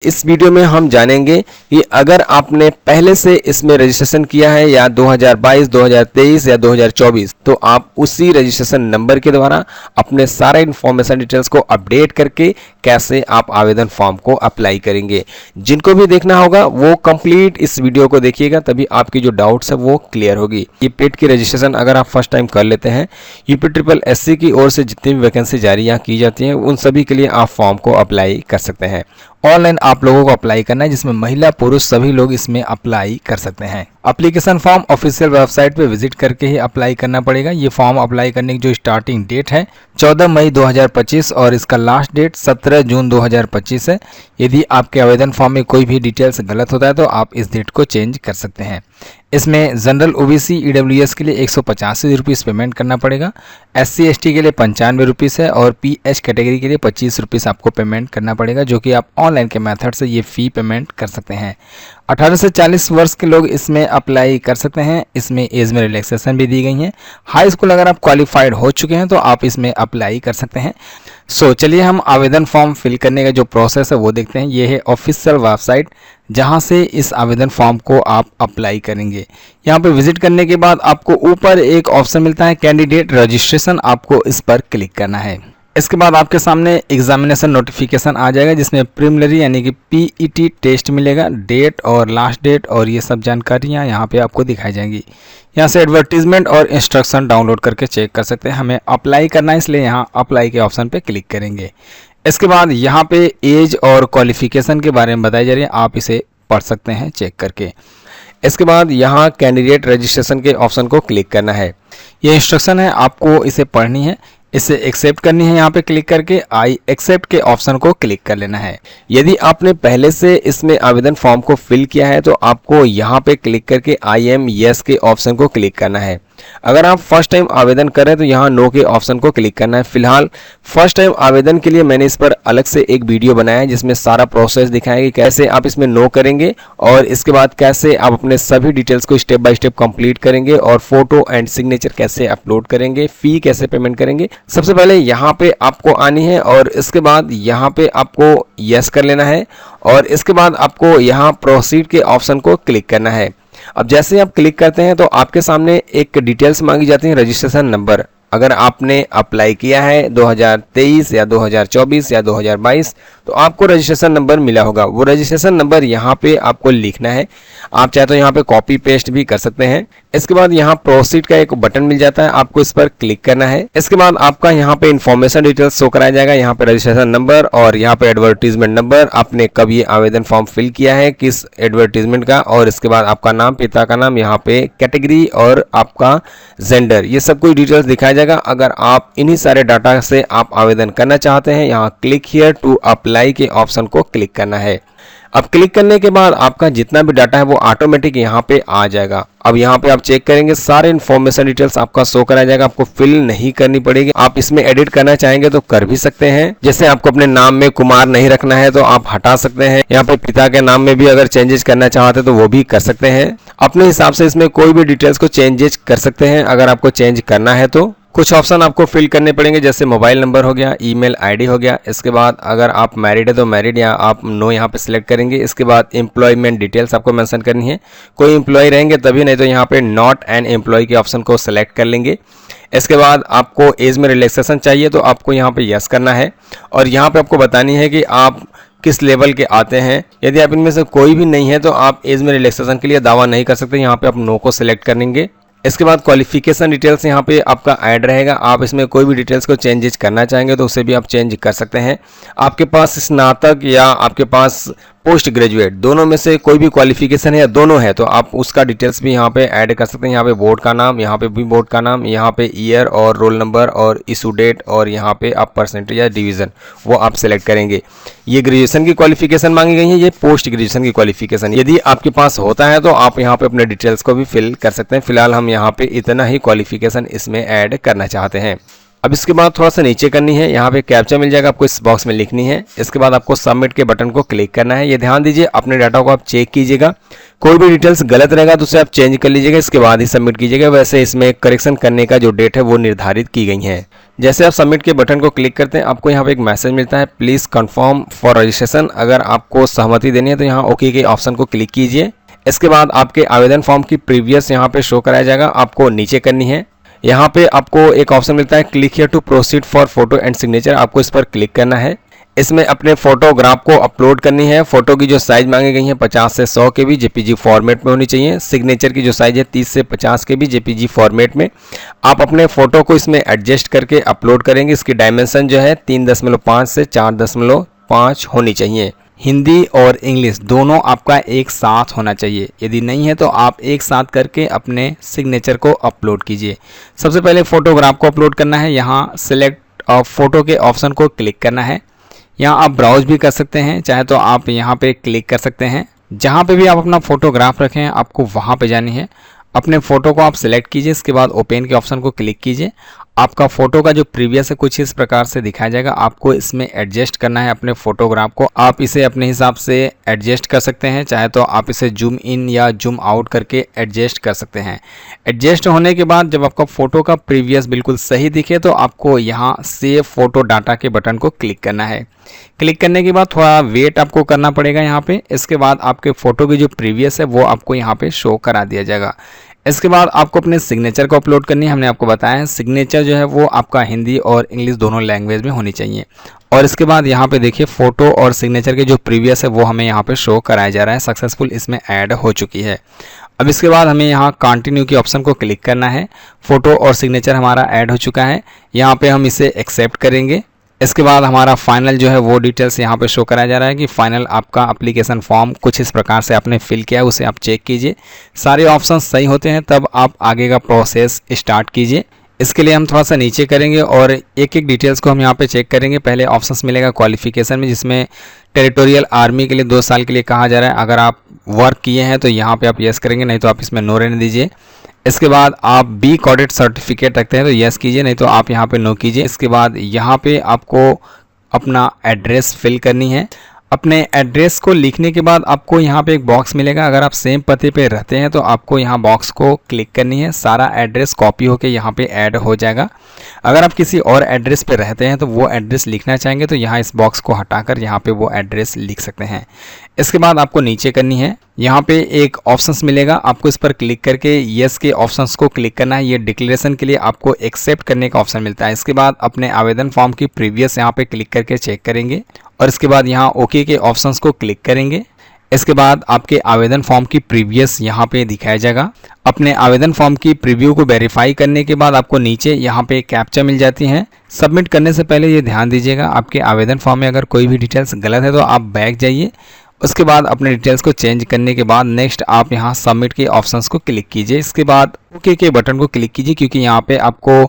इस वीडियो में हम जानेंगे कि अगर आपने पहले से इसमें रजिस्ट्रेशन किया है या 2022, 2023 या 2024 तो आप उसी रजिस्ट्रेशन नंबर के द्वारा अपने सारा इन्फॉर्मेशन डिटेल्स को अपडेट करके कैसे आप आवेदन फॉर्म को अप्लाई करेंगे। जिनको भी देखना होगा वो कंप्लीट इस वीडियो को देखिएगा, तभी आपकी जो डाउट्स है वो क्लियर होगी। ये पेट की रजिस्ट्रेशन अगर आप फर्स्ट टाइम कर लेते हैं, यूपी की ओर से जितनी भी वैकेंसी जारी यहाँ की जाती हैं उन सभी के लिए आप फॉर्म को अप्लाई कर सकते हैं। ऑनलाइन आप लोगों को अप्लाई करना है, जिसमें महिला पुरुष सभी लोग इसमें अप्लाई कर सकते हैं। एप्लीकेशन फॉर्म ऑफिशियल वेबसाइट पे विजिट करके ही अप्लाई करना पड़ेगा। ये फॉर्म अप्लाई करने की जो स्टार्टिंग डेट है 14 मई 2025 और इसका लास्ट डेट 17 जून 2025 है। यदि आपके आवेदन फॉर्म में कोई भी डिटेल्स गलत होता है तो आप इस डेट को चेंज कर सकते हैं। इसमें जनरल ओबीसी ईडब्ल्यूएस के लिए 185 रुपीज़ पेमेंट करना पड़ेगा, SC ST के लिए 95 रुपीज़ है और PH कैटेगरी के लिए 25 रुपीज़ आपको पेमेंट करना पड़ेगा, जो कि आप ऑनलाइन के मेथड से ये फ़ी पेमेंट कर सकते हैं। 18 से 40 वर्ष के लोग इसमें अप्लाई कर सकते हैं। इसमें एज में रिलैक्सेशन भी दी गई है। हाई स्कूल अगर आप क्वालिफाइड हो चुके हैं तो आप इसमें अप्लाई कर सकते हैं। चलिए हम आवेदन फॉर्म फिल करने का जो प्रोसेस है वो देखते हैं। ये है ऑफिशियल वेबसाइट जहां से इस आवेदन फॉर्म को आप अप्लाई करेंगे। यहां पे विजिट करने के बाद आपको ऊपर एक ऑप्शन मिलता है कैंडिडेट रजिस्ट्रेशन, आपको इस पर क्लिक करना है। इसके बाद आपके सामने एग्जामिनेशन नोटिफिकेशन आ जाएगा, जिसमें प्रीलिमिनरी यानी कि PET टेस्ट मिलेगा, डेट और लास्ट डेट और ये सब जानकारियाँ यहाँ पे आपको दिखाई जाएंगी। यहाँ से एडवर्टीजमेंट और इंस्ट्रक्शन डाउनलोड करके चेक कर सकते हैं। हमें अप्लाई करना है, इसलिए यहाँ अप्लाई के ऑप्शन पे क्लिक करेंगे। इसके बाद यहाँ पे एज और क्वालिफिकेशन के बारे में बताई जा रही है, आप इसे पढ़ सकते हैं चेक करके। इसके बाद यहाँ कैंडिडेट रजिस्ट्रेशन के ऑप्शन को क्लिक करना है। ये इंस्ट्रक्शन है, आपको इसे पढ़नी है, इसे एक्सेप्ट करनी है। यहाँ पे क्लिक करके आई एक्सेप्ट के ऑप्शन को क्लिक कर लेना है। यदि आपने पहले से इसमें आवेदन फॉर्म को फिल किया है तो आपको यहाँ पे क्लिक करके आई एम यस के ऑप्शन को क्लिक करना है। अगर आप फर्स्ट टाइम आवेदन कर रहे हैं तो यहाँ नो के ऑप्शन को क्लिक करना है। फिलहाल फर्स्ट टाइम आवेदन के लिए मैंने इस पर अलग से एक वीडियो बनाया है, जिसमें सारा प्रोसेस दिखाया कि कैसे आप इसमें नो करेंगे और इसके बाद कैसे आप अपने सभी डिटेल्स को स्टेप बाय स्टेप कंप्लीट करेंगे और फोटो एंड सिग्नेचर कैसे अपलोड करेंगे, फी कैसे पेमेंट करेंगे। सबसे पहले यहाँ पे आपको आनी है और इसके बाद यहाँ पे आपको यस कर लेना है और इसके बाद आपको यहाँ प्रोसीड के ऑप्शन को क्लिक करना है। अब जैसे ही आप क्लिक करते हैं तो आपके सामने एक डिटेल्स मांगी जाती है, रजिस्ट्रेशन नंबर। अगर आपने अप्लाई किया है 2023 या 2024 या 2022 तो आपको रजिस्ट्रेशन नंबर मिला होगा। वो रजिस्ट्रेशन नंबर यहाँ पे आपको लिखना है। आप चाहे तो यहाँ पे कॉपी पेस्ट भी कर सकते हैं। इसके बाद यहाँ प्रोसीड का एक बटन मिल जाता है, आपको इस पर क्लिक करना है। इसके बाद आपका यहाँ पे इन्फॉर्मेशन डिटेल्स शो कराया जाएगा। यहाँ पे रजिस्ट्रेशन नंबर और यहाँ पे एडवर्टीजमेंट नंबर, आपने कब ये आवेदन फॉर्म फिल किया है, किस एडवर्टीजमेंट का, और इसके बाद आपका नाम, पिता का नाम, यहाँ पे कैटेगरी और आपका जेंडर, ये सब कुछ डिटेल्स दिखाया जाएगा। अगर आप इन्हीं सारे डाटा से आप आवेदन करना चाहते हैं, यहाँ क्लिक हियर टू अप्लाई के ऑप्शन को क्लिक करना है। अब क्लिक करने के बाद आपका जितना भी डाटा है वो ऑटोमेटिक यहाँ पे आ जाएगा। अब यहाँ पे आप चेक करेंगे सारे इन्फॉर्मेशन डिटेल्स आपका शो कराया जाएगा, आपको फिल नहीं करनी पड़ेगी। आप इसमें एडिट करना चाहेंगे तो कर भी सकते हैं। जैसे आपको अपने नाम में कुमार नहीं रखना है तो आप हटा सकते हैं। यहाँ पे पिता के नाम में भी अगर चेंजेस करना चाहते हैं तो वो भी कर सकते हैं। अपने हिसाब से इसमें कोई भी डिटेल्स को चेंजेस कर सकते हैं अगर आपको चेंज करना है तो। कुछ ऑप्शन आपको फिल करने पड़ेंगे, जैसे मोबाइल नंबर हो गया, ईमेल आईडी हो गया। इसके बाद अगर आप मैरिड है तो मैरिड या आप नो यहाँ पे सिलेक्ट करेंगे। इसके बाद एम्प्लॉयमेंट डिटेल्स आपको मेंशन करनी है, कोई एम्प्लॉय रहेंगे तभी, नहीं तो यहाँ पे नॉट एन एम्प्लॉय के ऑप्शन को सिलेक्ट कर लेंगे। इसके बाद आपको एज में रिलैक्सेशन चाहिए तो आपको यहाँ पे यस करना है और यहाँ पे आपको बतानी है कि आप किस लेवल के आते हैं। यदि आप इनमें से कोई भी नहीं है तो आप एज में रिलैक्सेशन के लिए दावा नहीं कर सकते। यहाँ पे आप नो को सिलेक्ट करेंगे। इसके बाद क्वालिफिकेशन डिटेल्स यहाँ पे आपका ऐड रहेगा। आप इसमें कोई भी डिटेल्स को चेंजेस करना चाहेंगे तो उसे भी आप चेंज कर सकते हैं। आपके पास स्नातक या आपके पास पोस्ट ग्रेजुएट, दोनों में से कोई भी क्वालिफिकेशन है या दोनों है तो आप उसका डिटेल्स भी यहाँ पे ऐड कर सकते हैं। यहाँ पे बोर्ड का नाम, यहाँ पे भी बोर्ड का नाम, यहाँ पे ईयर और रोल नंबर और इशू डेट और यहाँ पे आप परसेंटेज या डिवीजन वो आप सेलेक्ट करेंगे। ये ग्रेजुएशन की क्वालिफिकेशन मांगी गई है, ये पोस्ट ग्रेजुएशन की क्वालिफिकेशन। यदि आपके पास होता है तो आप यहाँ पे अपने डिटेल्स को भी फिल कर सकते हैं। फिलहाल हम यहाँ पे इतना ही क्वालिफिकेशन इसमें ऐड करना चाहते हैं। अब इसके बाद थोड़ा सा नीचे करनी है, यहाँ पे कैप्चा मिल जाएगा, आपको इस बॉक्स में लिखनी है। इसके बाद आपको सबमिट के बटन को क्लिक करना है। ये ध्यान दीजिए, अपने डाटा को आप चेक कीजिएगा, कोई भी डिटेल्स गलत रहेगा तो उसे आप चेंज कर लीजिएगा, इसके बाद ही सबमिट कीजिएगा। वैसे इसमें करेक्शन करने का जो डेट है वो निर्धारित की गई है। जैसे आप सबमिट के बटन को क्लिक करते हैं, आपको यहाँ पे एक मैसेज मिलता है, प्लीज़ कन्फर्म फॉर रजिस्ट्रेशन। अगर आपको सहमति देनी है तो यहाँ ओके के ऑप्शन को क्लिक कीजिए। इसके बाद आपके आवेदन फॉर्म की प्रीवियस यहाँ पे शो कराया जाएगा, आपको नीचे करनी है। यहाँ पे आपको एक ऑप्शन मिलता है click here to proceed for photo and signature, आपको इस पर क्लिक करना है। इसमें अपने फोटोग्राफ को अपलोड करनी है। फोटो की जो साइज मांगी गई है 50 से 100 के बी जेपीजी फॉर्मेट में होनी चाहिए। सिग्नेचर की जो साइज है 30 से 50 के बी जेपीजी फॉर्मेट में। आप अपने फोटो को इसमें एडजस्ट करके अपलोड करेंगे। इसकी डायमेंशन जो है 3.5 से 4.5 होनी चाहिए। हिंदी और इंग्लिश दोनों आपका एक साथ होना चाहिए, यदि नहीं है तो आप एक साथ करके अपने सिग्नेचर को अपलोड कीजिए। सबसे पहले फोटोग्राफ को अपलोड करना है। यहाँ सिलेक्ट फोटो के ऑप्शन को क्लिक करना है। यहाँ आप ब्राउज भी कर सकते हैं, चाहे तो आप यहाँ पे क्लिक कर सकते हैं। जहाँ पे भी आप अपना फोटोग्राफ रखें आपको वहाँ पे जानी है। अपने फ़ोटो को आप सिलेक्ट कीजिए, इसके बाद ओपन के ऑप्शन को क्लिक कीजिए। आपका फ़ोटो का जो प्रीवियस है कुछ इस प्रकार से दिखाया जाएगा। आपको इसमें एडजस्ट करना है अपने फ़ोटोग्राफ को। आप इसे अपने हिसाब से एडजस्ट कर सकते हैं, चाहे तो आप इसे जूम इन या जूम आउट करके एडजस्ट कर सकते हैं। एडजस्ट होने के बाद जब आपका फ़ोटो का प्रीवियस बिल्कुल सही दिखे तो आपको यहाँ सेव फ़ोटो डाटा के बटन को क्लिक करना है। क्लिक करने के बाद थोड़ा वेट आपको करना पड़ेगा यहाँ पे। इसके बाद आपके फ़ोटो की जो प्रीवियस है वो आपको यहाँ पे शो करा दिया जाएगा। इसके बाद आपको अपने सिग्नेचर को अपलोड करनी है। हमने आपको बताया है सिग्नेचर जो है वो आपका हिंदी और इंग्लिश दोनों लैंग्वेज में होनी चाहिए। और इसके बाद यहाँ पे देखिए फ़ोटो और सिग्नेचर के जो प्रीवियस है वो हमें यहाँ पे शो कराया जा रहा है, सक्सेसफुल इसमें ऐड हो चुकी है। अब इसके बाद हमें यहाँ कंटिन्यू के ऑप्शन को क्लिक करना है। फ़ोटो और सिग्नेचर हमारा ऐड हो चुका है, यहाँ पे हम इसे एक्सेप्ट करेंगे। इसके बाद हमारा फाइनल जो है वो डिटेल्स यहाँ पे शो कराया जा रहा है कि फाइनल आपका एप्लीकेशन फॉर्म कुछ इस प्रकार से आपने फिल किया है, उसे आप चेक कीजिए। सारे ऑप्शंस सही होते हैं तब आप आगे का प्रोसेस स्टार्ट कीजिए। इसके लिए हम थोड़ा सा नीचे करेंगे और एक एक डिटेल्स को हम यहाँ पे चेक करेंगे। पहले ऑप्शंस मिलेगा क्वालिफिकेशन में, जिसमें टेरिटोरियल आर्मी के लिए 2 साल के लिए कहा जा रहा है। अगर आप वर्क किए हैं तो यहाँ पे आप यस करेंगे, नहीं तो आप इसमें नो रहने दीजिए। इसके बाद आप बी कॉडेड सर्टिफिकेट रखते हैं तो यस कीजिए, नहीं तो आप यहाँ पे नो कीजिए। इसके बाद यहाँ पे आपको अपना एड्रेस फिल करनी है। अपने एड्रेस को लिखने के बाद आपको यहाँ पे एक बॉक्स मिलेगा। अगर आप सेम पते पे रहते हैं तो आपको यहाँ बॉक्स को क्लिक करनी है। सारा एड्रेस कॉपी होके यहाँ पे ऐड हो जाएगा। अगर आप किसी और एड्रेस पे रहते हैं तो वो एड्रेस लिखना चाहेंगे तो यहाँ इस बॉक्स को हटाकर यहाँ पे वो एड्रेस लिख सकते हैं। इसके बाद आपको नीचे करनी है, यहाँ पे एक ऑप्शंस मिलेगा, आपको इस पर क्लिक करके यस के ऑप्शंस को क्लिक करना है। ये डिक्लेरेशन के लिए आपको एक्सेप्ट करने का ऑप्शन मिलता है। इसके बाद अपने आवेदन फॉर्म की प्रीवियस यहाँ पे क्लिक करके चेक करेंगे और इसके बाद यहाँ ओके के ऑप्शंस को क्लिक करेंगे। इसके बाद आपके आवेदन फॉर्म की प्रीवियस यहाँ पे दिखाया जाएगा। अपने आवेदन फॉर्म की प्रीव्यू को वेरीफाई करने के बाद आपको नीचे यहाँ पे कैप्चा मिल जाती हैं। सबमिट करने से पहले ये ध्यान दीजिएगा, आपके आवेदन फॉर्म में अगर कोई भी डिटेल्स गलत है तो आप बैक जाइए। उसके बाद अपने डिटेल्स को चेंज करने के बाद नेक्स्ट आप यहाँ सबमिट के ऑप्शंस को क्लिक कीजिए। इसके बाद ओके के बटन को क्लिक कीजिए, क्योंकि यहाँ पे आपको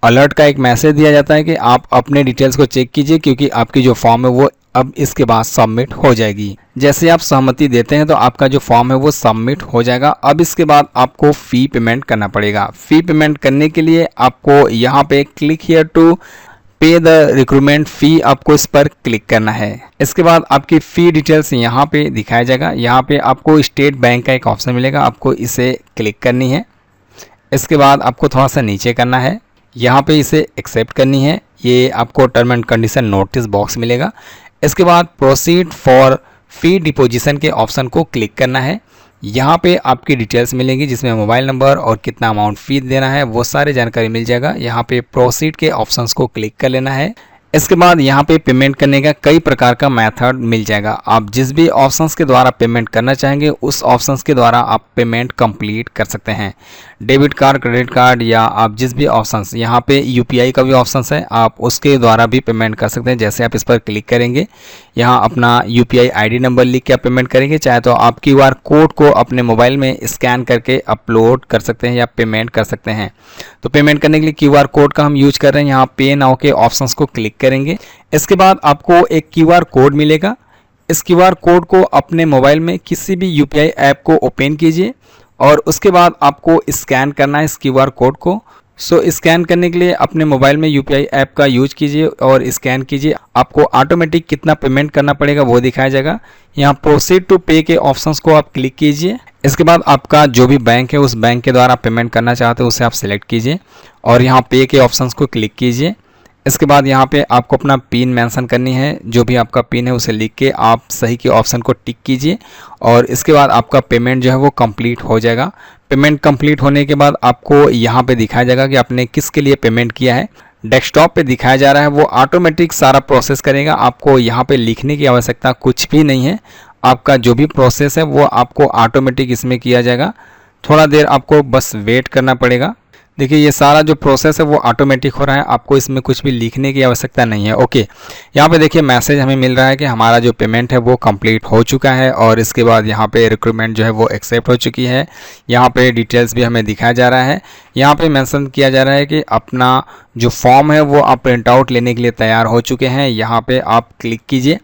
अलर्ट का एक मैसेज दिया जाता है कि आप अपने डिटेल्स को चेक कीजिए, क्योंकि आपकी जो फॉर्म है वो अब इसके बाद सबमिट हो जाएगी। जैसे आप सहमति देते हैं तो आपका जो फॉर्म है वो सबमिट हो जाएगा। अब इसके बाद आपको फ़ी पेमेंट करना पड़ेगा। फ़ी पेमेंट करने के लिए आपको यहाँ पे क्लिक हियर टू पे द रिक्रूटमेंट फ़ी, आपको इस पर क्लिक करना है। इसके बाद आपकी फ़ी डिटेल्स यहाँ पे दिखाया जाएगा। यहाँ पे आपको स्टेट बैंक का एक ऑप्शन मिलेगा, आपको इसे क्लिक करनी है। इसके बाद आपको थोड़ा सा नीचे करना है, यहाँ पे इसे एक्सेप्ट करनी है। ये आपको term and condition notice box मिलेगा। इसके बाद प्रोसीड फॉर फ़ी डिपोजिशन के ऑप्शन को क्लिक करना है। यहाँ पे आपकी डिटेल्स मिलेंगी, जिसमें मोबाइल नंबर और कितना अमाउंट फ़ी देना है वो सारी जानकारी मिल जाएगा। यहाँ पे प्रोसीड के ऑप्शंस को क्लिक कर लेना है। इसके बाद यहाँ पे पेमेंट करने का कई प्रकार का मेथड मिल जाएगा। आप जिस भी ऑप्शंस के द्वारा पेमेंट करना चाहेंगे उस ऑप्शंस के द्वारा आप पेमेंट कंप्लीट कर सकते हैं। डेबिट कार्ड, क्रेडिट कार्ड, या आप जिस भी ऑप्शंस, यहाँ पे यूपीआई का भी ऑप्शंस है, आप उसके द्वारा भी पेमेंट कर सकते हैं। जैसे आप इस पर क्लिक करेंगे, यहाँ अपना यूपीआई आईडी नंबर लिख के आप पेमेंट करेंगे। चाहे तो आप क्यूआर कोड को अपने मोबाइल में स्कैन करके अपलोड कर सकते हैं या पेमेंट कर सकते हैं। तो पेमेंट करने के लिए क्यूआर कोड का हम यूज कर रहे हैं। यहाँ पे नाउ के ऑप्शंस को क्लिक करेंगे। इसके बाद आपको एक क्यूआर कोड मिलेगा। इस क्यूआर कोड को अपने मोबाइल में किसी भी यूपीआई ऐप को ओपन कीजिए और उसके बाद आपको स्कैन करना है इस क्यूआर कोड को। सो स्कैन करने के लिए अपने मोबाइल में यूपीआई ऐप का यूज कीजिए और स्कैन कीजिए। आपको ऑटोमेटिक कितना पेमेंट करना पड़ेगा वो दिखाया जाएगा। यहाँ प्रोसीड टू पे के ऑप्शंस को आप क्लिक कीजिए। इसके बाद आपका जो भी बैंक है उस बैंक के द्वारा पेमेंट करना चाहते हो उसे आप सिलेक्ट कीजिए और यहाँ पे के ऑप्शंस को क्लिक कीजिए। इसके बाद यहाँ पे आपको अपना पिन मेंशन करनी है, जो भी आपका पिन है उसे लिख के आप सही के ऑप्शन को टिक कीजिए और इसके बाद आपका पेमेंट जो है वो कंप्लीट हो जाएगा। पेमेंट कंप्लीट होने के बाद आपको यहाँ पे दिखाया जाएगा कि आपने किसके लिए पेमेंट किया है। डेस्कटॉप पे दिखाया जा रहा है, वो ऑटोमेटिक सारा प्रोसेस करेगा। आपको यहाँ पे लिखने की आवश्यकता कुछ भी नहीं है। आपका जो भी प्रोसेस है वो आपको ऑटोमेटिक इसमें किया जाएगा। थोड़ा देर आपको बस वेट करना पड़ेगा। देखिए ये सारा जो प्रोसेस है वो ऑटोमेटिक हो रहा है, आपको इसमें कुछ भी लिखने की आवश्यकता नहीं है। ओके, यहाँ पे देखिए मैसेज हमें मिल रहा है कि हमारा जो पेमेंट है वो कंप्लीट हो चुका है और इसके बाद यहाँ पे रिक्रूटमेंट जो है वो एक्सेप्ट हो चुकी है। यहाँ पे डिटेल्स भी हमें दिखाया जा रहा है। यहाँ पे मेंशन किया जा रहा है कि अपना जो फॉर्म है वो आप प्रिंट आउट लेने के लिए तैयार हो चुके हैं। यहाँ पे आप क्लिक कीजिए।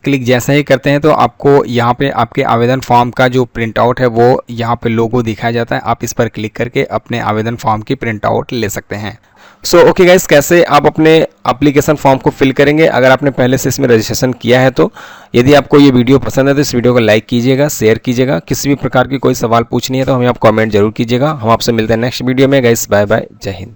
क्लिक जैसा ही करते हैं तो आपको यहाँ पे आपके आवेदन फॉर्म का जो प्रिंट आउट है वो यहाँ पे लोगो दिखाया जाता है। आप इस पर क्लिक करके अपने आवेदन फॉर्म की प्रिंट आउट ले सकते हैं। सो ओके गाइस, कैसे आप अपने एप्लीकेशन फॉर्म को फिल करेंगे अगर आपने पहले से इसमें रजिस्ट्रेशन किया है तो। यदि आपको ये वीडियो पसंद है तो इस वीडियो को लाइक कीजिएगा, शेयर कीजिएगा। किसी भी प्रकार की कोई सवाल पूछनी है तो हमें आप कॉमेंट जरूर कीजिएगा। हम आपसे मिलते हैं नेक्स्ट वीडियो में। गाइस बाय बाय, जय हिंद।